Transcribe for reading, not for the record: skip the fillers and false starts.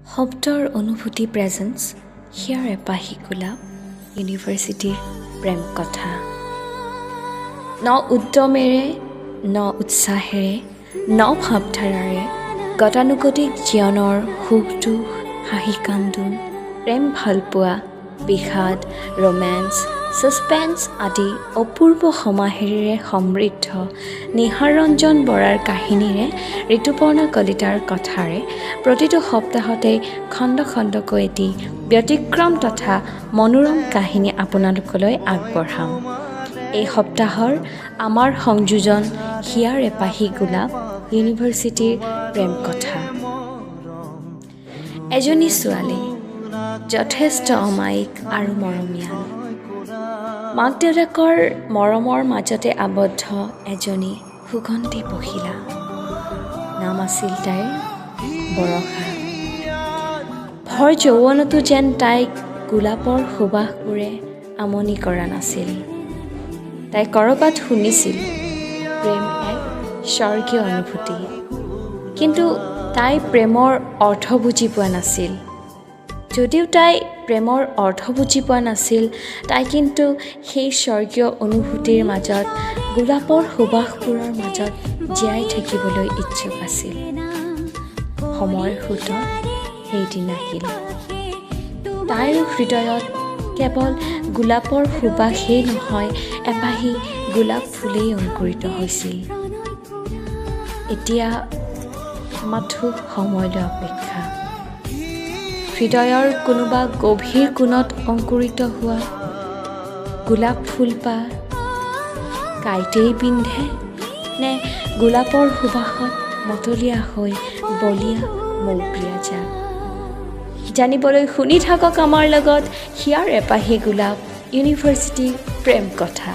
শব্দৰ অনুভূতি প্ৰেজেন্স হিয়াৰ এপাহি গোলাপ ইউনিভাৰ্চিটিৰ প্ৰেম কথা ন উদ্যমেৰে ন উৎসাহেৰে ন ভাৱধাৰাৰে গতানুগতিক জীৱনৰ সুখ দুখ হাঁহি কান্দোন প্ৰেম ভালপোৱা বিষাদ ৰোমেন্স সাসপেন্স আদি অপূৰ্ব সমাহাৰেৰে সমৃদ্ধ নিহাৰ ৰঞ্জন বৰাৰ কাহিনীৰে ঋতুপৰ্ণা কলিতাৰ কথাৰে প্ৰতিটো সপ্তাহতে খণ্ড খণ্ডকৈ এটি ব্যতিক্ৰম তথা মনোৰম কাহিনী আপোনালোকলৈ আগবঢ়াম এই সপ্তাহৰ আমাৰ সংযোজন হিয়াৰ এপাহি গোলাপ ইউনিভাৰ্চিটিৰ প্ৰেম কথা এজনী ছোৱালী যথেষ্ট অমায়িক আৰু মৰমীয়াল মাক দেউতাকৰ মৰমৰ মাজতে আবদ্ধ এজনী সুগন্ধি মহিলা নাম আছিল তাইৰ বৰষা ভৰ যৌৱনতো যেন তাইক গোলাপৰ সুবাসবোৰে আমনি কৰা নাছিল তাই ক'ৰবাত শুনিছিল প্ৰেম এক স্বৰ্গীয় অনুভূতি কিন্তু তাই প্ৰেমৰ অৰ্থ বুজি পোৱা নাছিল যদিও তাই প্ৰেমৰ অৰ্থ বুজি পোৱা নাছিল তাই কিন্তু সেই স্বৰ্গীয় অনুভূতিৰ মাজত গোলাপৰ সুবাসবোৰৰ মাজত জীয়াই থাকিবলৈ ইচ্ছুক আছিল সময়ৰ সোঁতত সেইদিন আহিল তাইৰ হৃদয়ত কেৱল গোলাপৰ সুবাসেই নহয় এপাহি গোলাপ ফুলেই অংকুৰিত হৈছিল এতিয়া মাথো সময়লৈ অপেক্ষা হৃদয়ৰ কোনোবা গভীৰ কোণত অংকুৰিত হোৱা গোলাপ ফুলপাহ কাইতেই পিন্ধে নে গোলাপৰ সুবাসত মতলীয়া হৈ বলিয়া মৌপ্ৰিয়া যাক জানিবলৈ শুনি থাকক আমাৰ লগত হিয়াৰ এপাহি গোলাপ ইউনিভাৰ্চিটিৰ প্ৰেম কথা